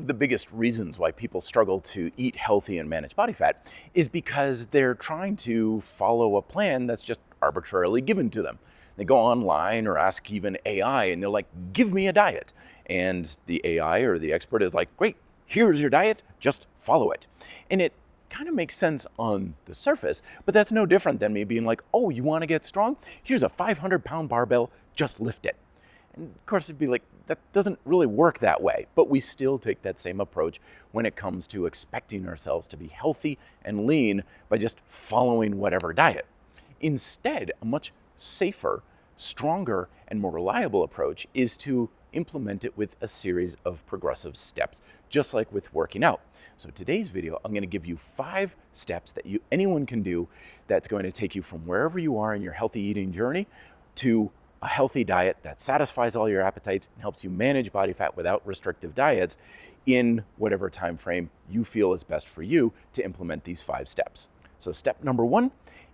of the biggest reasons why people struggle to eat healthy and manage body fat is because they're trying to follow a plan that's just arbitrarily given to them. They go online or ask even AI and they're like, give me a diet. And the AI or the expert is like, great, here's your diet, just follow it. And it kind of makes sense on the surface, but that's no different than me being like, oh, you want to get strong? Here's a 500-pound barbell, just lift it. And of course, it'd be like, that doesn't really work that way, but we still take that same approach when it comes to expecting ourselves to be healthy and lean by just following whatever diet. Instead, a much safer, stronger, and more reliable approach is to implement it with a series of progressive steps, just like with working out. So today's video, I'm going to give you 5 steps that anyone can do that's going to take you from wherever you are in your healthy eating journey to a healthy diet that satisfies all your appetites and helps you manage body fat without restrictive diets in whatever time frame you feel is best for you to implement these 5 steps. So step number 1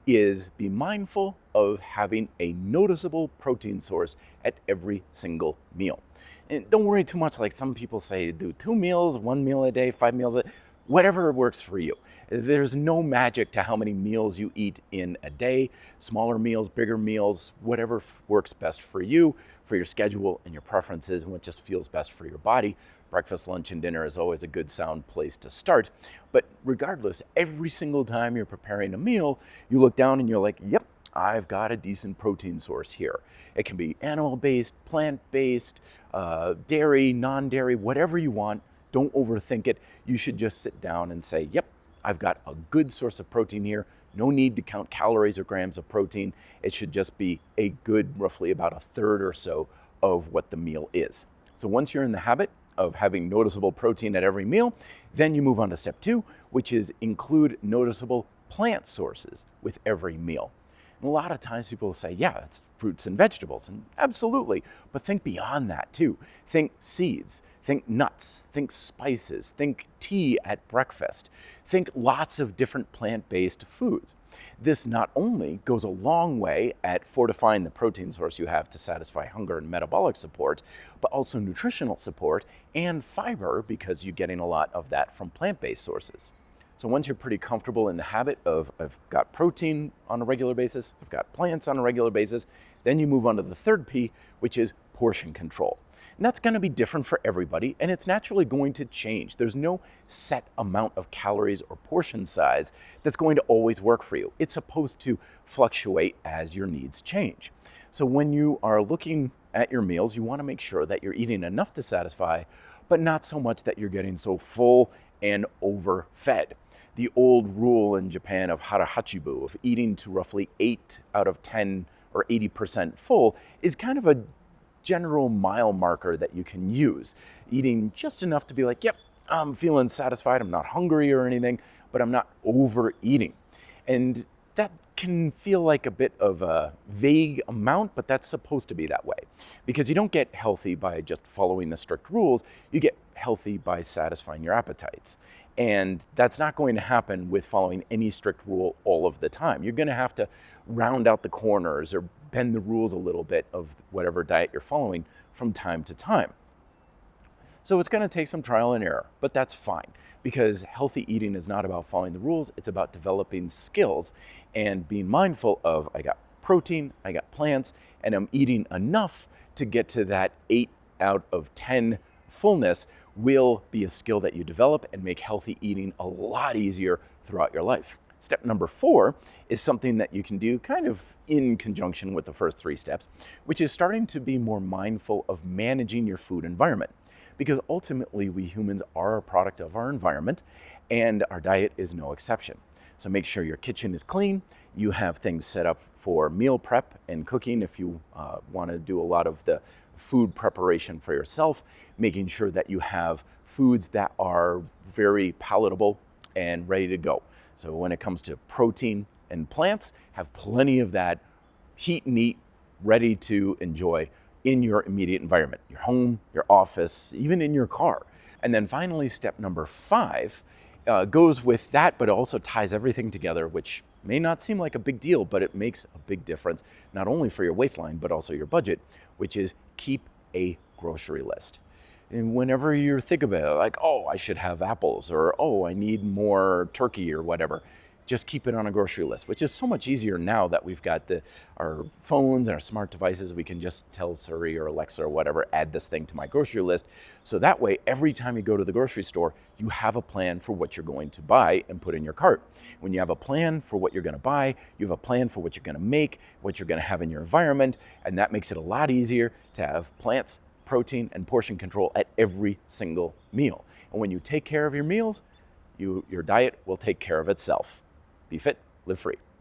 is be mindful of having a noticeable protein source at every single meal. And don't worry too much, like some people say, do 2 meals, 1 meal a day, 5 meals a day, whatever works for you. There's no magic to how many meals you eat in a day, smaller meals, bigger meals, whatever works best for you, for your schedule and your preferences and what just feels best for your body. Breakfast, lunch, and dinner is always a good sound place to start. But regardless, every single time you're preparing a meal, you look down and you're like, yep, I've got a decent protein source here. It can be animal-based, plant-based, dairy, non-dairy, whatever you want. Don't overthink it. You should just sit down and say, yep, I've got a good source of protein here. No need to count calories or grams of protein. It should just be a good, roughly about a third or so of what the meal is. So once you're in the habit of having noticeable protein at every meal, then you move on to step 2, which is include noticeable plant sources with every meal. And a lot of times people will say, yeah, it's fruits and vegetables, and absolutely, but think beyond that too. Think seeds, think nuts, think spices, think tea at breakfast, think lots of different plant-based foods. This not only goes a long way at fortifying the protein source you have to satisfy hunger and metabolic support, but also nutritional support and fiber because you're getting a lot of that from plant-based sources. So once you're pretty comfortable in the habit of, I've got protein on a regular basis, I've got plants on a regular basis, then you move on to the third P, which is portion control. And that's going to be different for everybody, and it's naturally going to change. There's no set amount of calories or portion size that's going to always work for you. It's supposed to fluctuate as your needs change. So when you are looking at your meals, you want to make sure that you're eating enough to satisfy, but not so much that you're getting so full and overfed. The old rule in Japan of hara hachibu, of eating to roughly 8 out of 10 or 80% full, is kind of a general mile marker that you can use. Eating just enough to be like, yep, I'm feeling satisfied, I'm not hungry or anything, but I'm not overeating. And that can feel like a bit of a vague amount, but that's supposed to be that way. Because you don't get healthy by just following the strict rules, you get healthy by satisfying your appetites. And that's not going to happen with following any strict rule all of the time. You're going to have to round out the corners or bend the rules a little bit of whatever diet you're following from time to time. So it's going to take some trial and error, but that's fine because healthy eating is not about following the rules. It's about developing skills and being mindful of, I got protein, I got plants, and I'm eating enough to get to that 8 out of 10 fullness will be a skill that you develop and make healthy eating a lot easier throughout your life. Step number 4 is something that you can do kind of in conjunction with the first 3 steps, which is starting to be more mindful of managing your food environment. Because ultimately we humans are a product of our environment and our diet is no exception. So make sure your kitchen is clean, you have things set up for meal prep and cooking if you want to do a lot of the food preparation for yourself, making sure that you have foods that are very palatable and ready to go. So when it comes to protein and plants, have plenty of that heat and eat ready to enjoy in your immediate environment, your home, your office, even in your car. And then finally, step number 5 goes with that, but it also ties everything together, which may not seem like a big deal, but it makes a big difference, not only for your waistline, but also your budget, which is keep a grocery list. And whenever you think about it, like, oh, I should have apples, or oh, I need more turkey or whatever, just keep it on a grocery list, which is so much easier now that we've got our phones and our smart devices. We can just tell Siri or Alexa or whatever, add this thing to my grocery list. So that way, every time you go to the grocery store, you have a plan for what you're going to buy and put in your cart. When you have a plan for what you're going to buy, you have a plan for what you're going to make, what you're going to have in your environment, and that makes it a lot easier to have plants, protein, and portion control at every single meal. And when you take care of your meals, your diet will take care of itself. Be fit, live free.